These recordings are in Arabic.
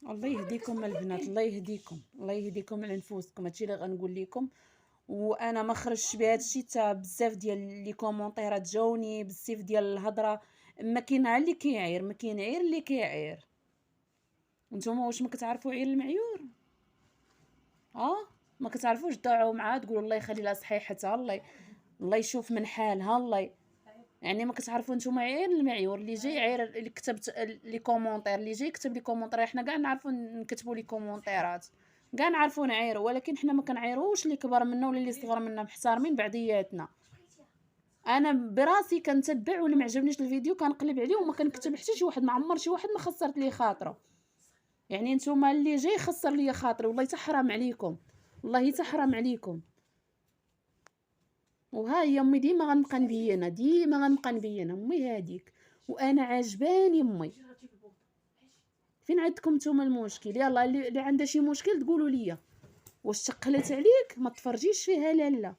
الله يهديكم البنات، الله يهديكم، الله يهديكم على نفوسكم. هادشي اللي غنقول لكم. وانا ما خرجتش بهذا الشيء حتى بزاف ديال لي كومونطيرات جاوني بزاف ديال الهضره. ما كاين اللي كيعير، ما كاين عير اللي كيعير. نتوما واش ما كتعرفوا عير المعيور؟ ما كتعرفوش تضاعوا معاه تقولوا الله يخلي لها صحيحتها، الله يشوف من حالها، يعني ما كتعرفوا نتوما عير المعيور اللي جاي عير اللي كتبت لي كومونطير، اللي جاي يكتب لي كومونطير. حنا كاع نعرفوا نكتبوا لي كومونطيرات، كاع نعرفوا نعيروا، ولكن حنا ما كنعيروش اللي كبر منا ولا اللي صغر منا، محترمين بعضياتنا. انا براسي كنتبع ولا ما عجبنيش الفيديو كنقلب عليه وما كنكتب حتى شي واحد. ما عمر شي واحد ما خسرت ليه خاطره. يعني نتوما اللي جاي خسر لي خاطري، والله حتى حرام عليكم، والله حتى حرام عليكم. وها هي امي ديما غنبقى نبينها، ديما غنبقى نبينها امي هذيك. وانا عجباني امي. فين عندكم نتوما المشكل؟ يلا اللي عندها شي مشكل تقولوا لي. واش تقلت عليك ما تفرجيش فيها؟ لا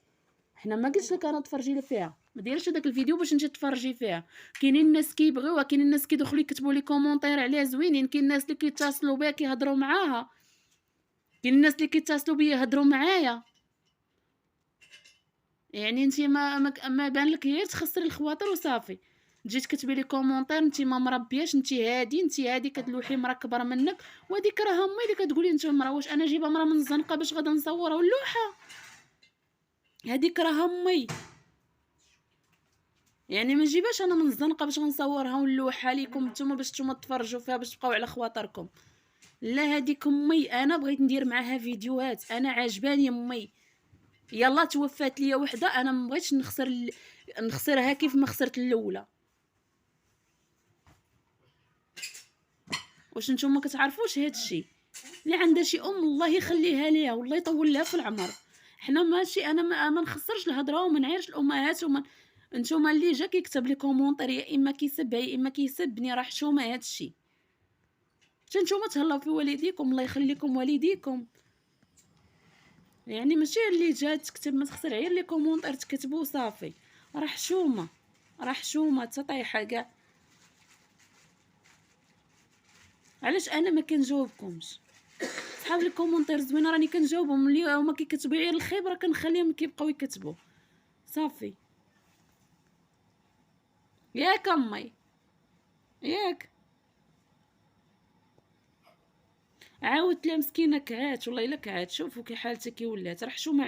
حنا ما قلتش لك انا تفرجي فيها، ما ديرش هذاك الفيديو باش انت تفرجي فيها. كاينين الناس كيبغيوها، كاينين الناس كيدخلوا يكتبوا لي كومونطير عليها زوينين، كاين الناس اللي كيتصلوا بها كيهضروا معاها، كاين الناس اللي كيتصلوا بيا يهضروا معايا. يعني انت ما بان لك غير تخسري الخواطر وصافي. جيت كتبي لي كومونطير انت ما مربياش، انت هادي كتلوحي مرا كبر منك، وهذيك راه امي اللي كتقولي انت مرا. واش انا جايبه مرا من الزنقه باش غادا نصورها ونلوحها؟ هذيك راه امي. يعني ما نجيبهاش انا من الزنقه باش غنصورها ونلوحها ليكم نتوما باش نتوما تفرجوا فيها باش تبقاو على خواطركم. لا هذيك امي، انا بغيت ندير معاها فيديوهات، انا عجباني امي. يلا توفات ليا وحده، انا ما بغيتش نخسرها كيف ما خسرت الاولى. واش نتوما كتعرفوش هادشي؟ اللي عندها شي الله يخليها ليها والله يطول لها في العمر. حنا ماشي، انا ما نخسرش الهضره وما نعيرش الامهات نتوما اللي جا كيكتب لي كومونطير يا اما كيسبها يا اما كيسبني، راه حشومه هادشي. حتى نتوما تهلاو في والديكم، الله يخليكم والديكم. يعني ماشي اللي جات تكتب ما تخسر غير لي كومونطير تكتبوا صافي. راه حشومه، راه حشومه تطيحه كاع. علاش انا ما كنجاوبكمش؟ صحاب لي كومونطير زوينه راني كنجاوبهم، اللي هما كيكتبوا غير الخيب راه كنخليهم كيبقاو يكتبوا صافي. ياك امي ياك؟ عاودت لها مسكينه كعات والله الا كعات. شوفوا كي حالتها كي ولات، راه حشومه.